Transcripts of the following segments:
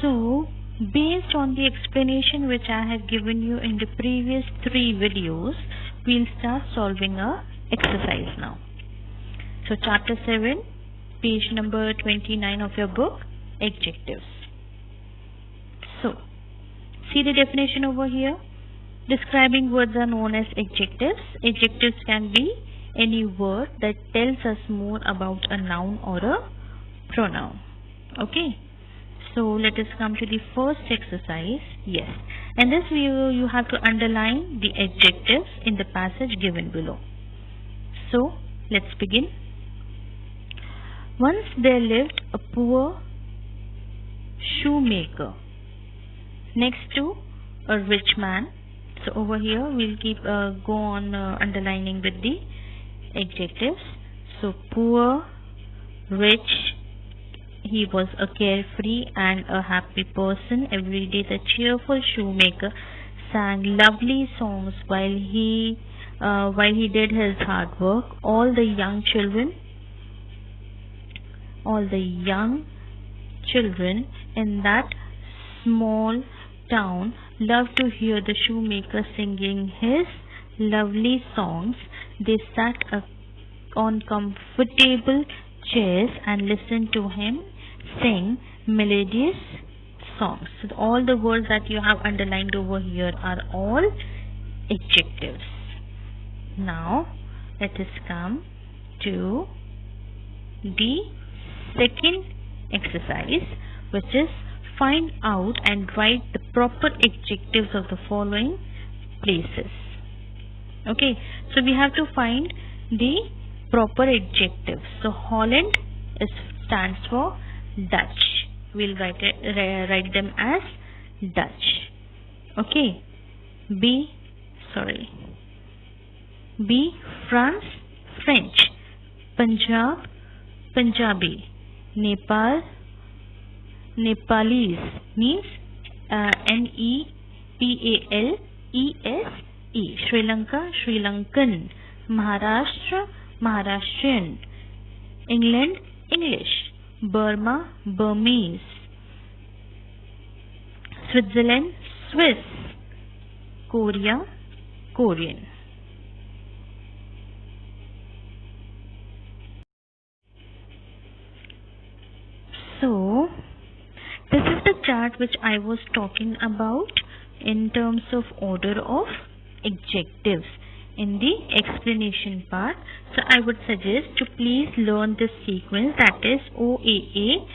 So, based on the explanation which I have given you in the previous 3 videos, we'll start solving a exercise now. So, chapter 7, page number 29 of your book, adjectives. So, see the definition over here. Describing words are known as adjectives. Adjectives can be any word that tells us more about a noun or a pronoun. Okay. So let us come to the first exercise. Yes. In this video, you have to underline the adjectives in the passage given below. So let's begin. Once there lived a poor shoemaker next to a rich man. So over here we'll keep go on underlining with the adjectives. So poor, rich. He was a carefree and a happy person. Every day the cheerful shoemaker sang lovely songs while he did his hard work. All the young children in that small town loved to hear the shoemaker singing his lovely songs. They sat on comfortable chairs and listened to him sing melodious songs. So all the words that you have underlined over here are all adjectives. Now let us come to the second exercise, which is find out and write the proper adjectives of the following places. Okay, so we have to find the proper adjectives. So Holland stands for Dutch. We'll write them as Dutch. Okay. B. France, French. Punjab, Punjabi. Nepal, Nepalese means Nepalese. Sri Lanka, Sri Lankan. Maharashtra, Maharashtrian. England, English. Burma, Burmese. Switzerland, Swiss. Korea, Korean. So, this is the chart which I was talking about in terms of order of adjectives in the explanation part. So I would suggest to please learn this sequence, that is OAACOM.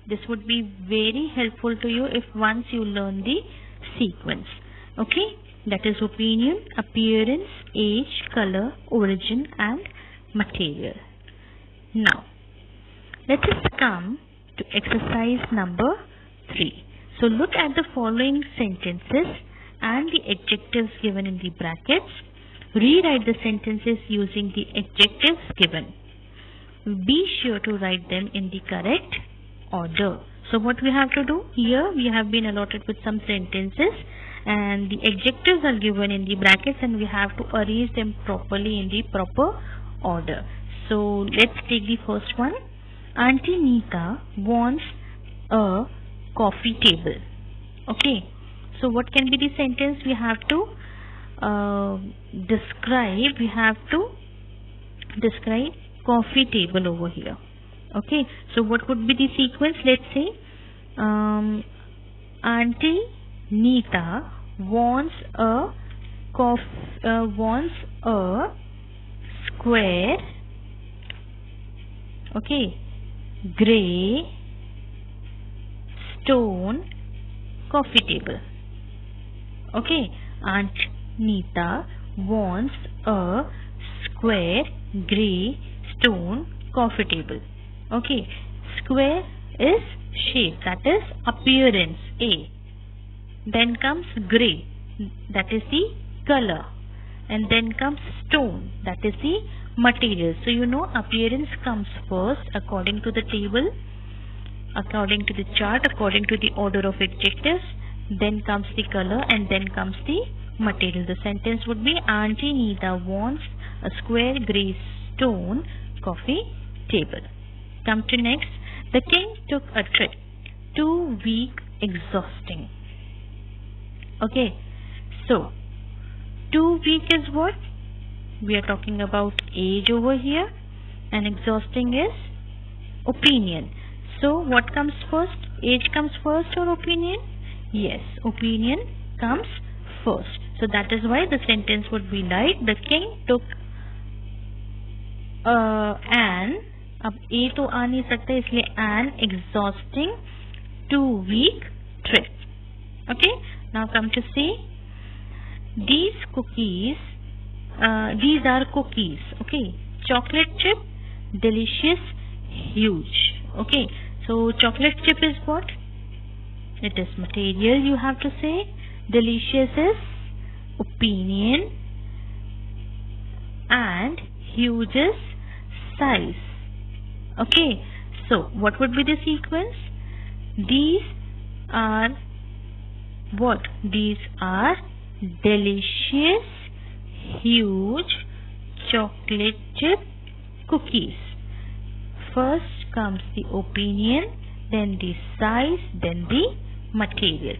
This would be very helpful to you if once you learn the sequence. Okay, that is opinion, appearance, age, color, origin and material. Now let us come to exercise number 3. So look at the following sentences and the adjectives given in the brackets. Rewrite the sentences using the adjectives given. Be sure to write them in the correct order. So what we have to do here, we have been allotted with some sentences and the adjectives are given in the brackets and we have to arrange them properly in the proper order. So let's take the first one. Auntie Nita wants a coffee table. Okay. So what can be the sentence? We have to describe coffee table over here. Okay. So what would be the sequence? Let's say Auntie Nita wants a square, okay, grey stone coffee table. Okay, Aunt Nita wants a square grey stone coffee table. Okay, square is shape, that is appearance, A. Then comes grey, that is the color. And then comes stone, that is the material. So you know appearance comes first according to the table, according to the chart, according to the order of adjectives. Then comes the color and then comes the material. The sentence would be Auntie Nita wants a square grey stone coffee table. Come to next. The king took a trip too weak, exhausting. Okay, so too weak is what? We are talking about age over here, and exhausting is opinion. So what comes first? Age comes first or opinion? Yes, opinion comes first. So that is why the sentence would be like, the king took an, अब ए तो आ नहीं सकता इसलिए an exhausting too weak trip. Okay, now come to see these cookies. These are cookies. Okay, chocolate chip, delicious, huge. Okay, so chocolate chip is what? It is material, you have to say. Delicious is opinion, and huge is size. Okay, so what would be the sequence? These are what? These are delicious, huge chocolate chip cookies. First comes the opinion, then the size, then the material.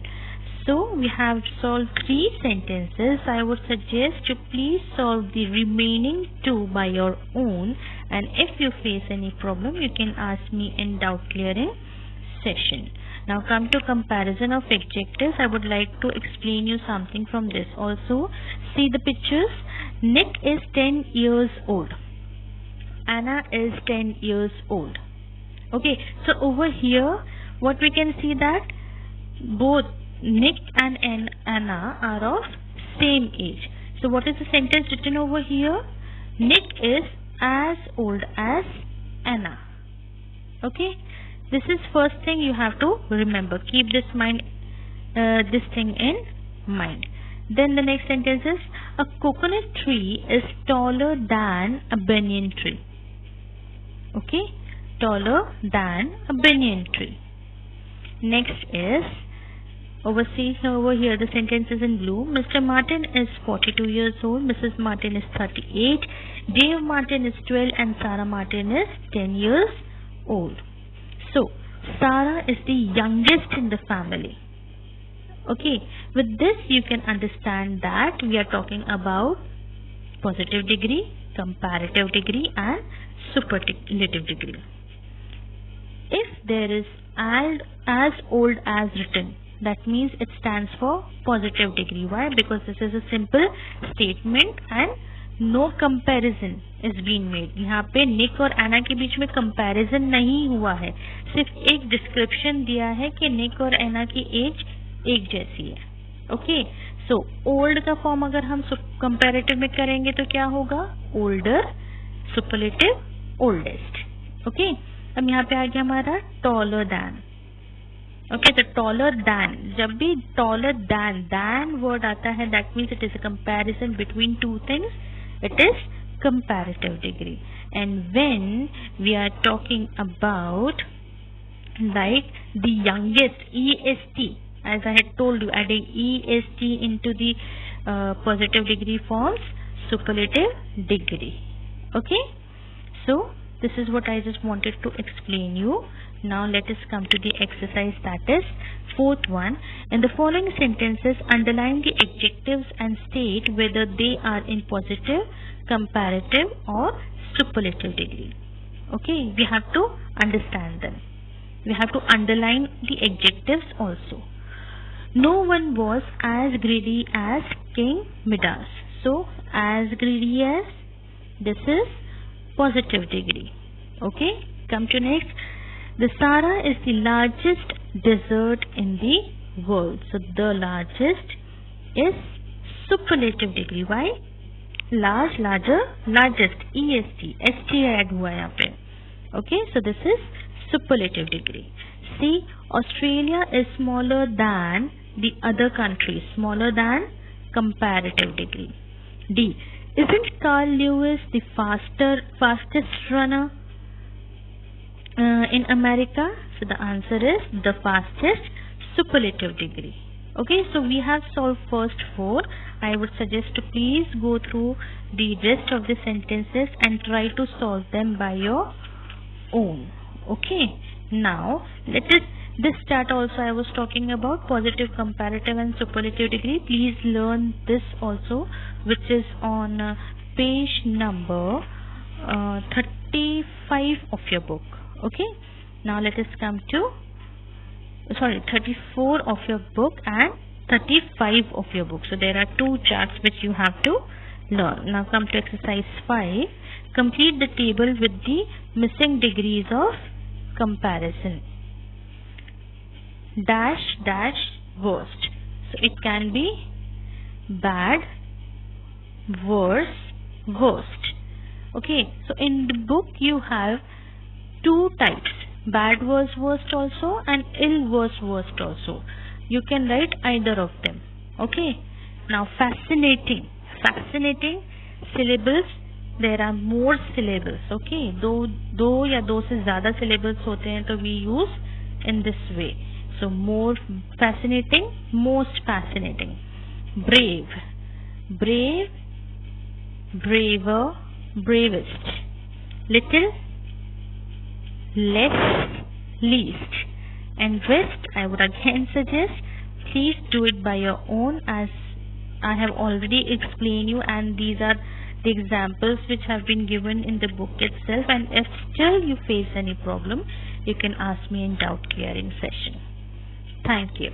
So we have solved 3 sentences. I would suggest to please solve the remaining 2 by your own, and if you face any problem you can ask me in doubt clearing session. Now come to comparison of adjectives. I would like to explain you something from this also. See the pictures. Nick is 10 years old. Anna is 10 years old. Okay, so over here what we can see that both Nick and Anna are of same age. So what is the sentence written over here? Nick is as old as Anna. Okay, this is first thing you have to remember. Keep this thing in mind. Then the next sentence is, a coconut tree is taller than a banyan tree. Okay, taller than a banyan tree. Next is, over here the sentence is in blue. Mr. Martin is 42 years old. Mrs. Martin is 38. Dave Martin is 12 and Sarah Martin is 10 years old. So Sarah is the youngest in the family. Okay, with this you can understand that we are talking about positive degree, comparative degree and superlative degree. If there is as old as written, that means it stands for positive degree. Why? Because this is a simple statement and no comparison is being made. यहाँ पे निक और एना के बीच में comparison नहीं हुआ है, सिर्फ एक डिस्क्रिप्शन दिया है कि निक और एना की एज एक जैसी है. ओके, सो ओल्ड का फॉर्म अगर हम कंपैरेटिव में करेंगे तो क्या होगा? Older, superlative, oldest. ओके, अब यहाँ पे आ गया हमारा टॉलर दैन. ओके, तो टॉलर दैन, जब भी टॉलर दैन वर्ड आता है that means it is a comparison between two things. It is comparative degree. And when we are talking about like the youngest, EST, as I had told you, adding EST into the positive degree forms superlative degree. Okay, so this is what I just wanted to explain you. Now let us come to the exercise, that is fourth one. In the following sentences, underline the adjectives and state whether they are in positive, comparative or superlative degree. Okay, we have to understand them. We have to underline the adjectives also. No one was as greedy as King Midas. So as greedy as, this is positive degree. Okay, come to next. The Sahara is the largest desert in the world. So the largest is superlative degree. Why? Large, larger, largest, EST, ST add हुआ यहाँ पे. Okay, so this is superlative degree. C, Australia is smaller than the other countries. Smaller than, comparative degree. D, isn't Carl Lewis the fastest runner in America? So the answer is the fastest, superlative degree. Okay, so we have solved first 4. I would suggest to please go through the rest of the sentences and try to solve them by your own. Okay, now let us This chart also I was talking about, positive, comparative and superlative degree. Please learn this also, which is on page number 35 of your book. Okay, now let us come to 34 of your book and 35 of your book. So there are two charts which you have to learn. Now come to exercise 5. Complete the table with the missing degrees of comparison. Dash dash worst. So it can be bad, worse, worst. Okay, so in the book you have two types, bad worse worst also and ill worse worst also. You can write either of them. Okay, now fascinating syllables, there are more syllables. Okay, दो या दो से ज़्यादा syllables होते हैं तो we use in this way. So more fascinating, most fascinating. Brave, brave, braver, bravest. Little, less, least. And rest, I would again suggest, please do it by your own, as I have already explained you, and these are the examples which have been given in the book itself. And if still you face any problem, you can ask me in doubt clearing session. Thank you.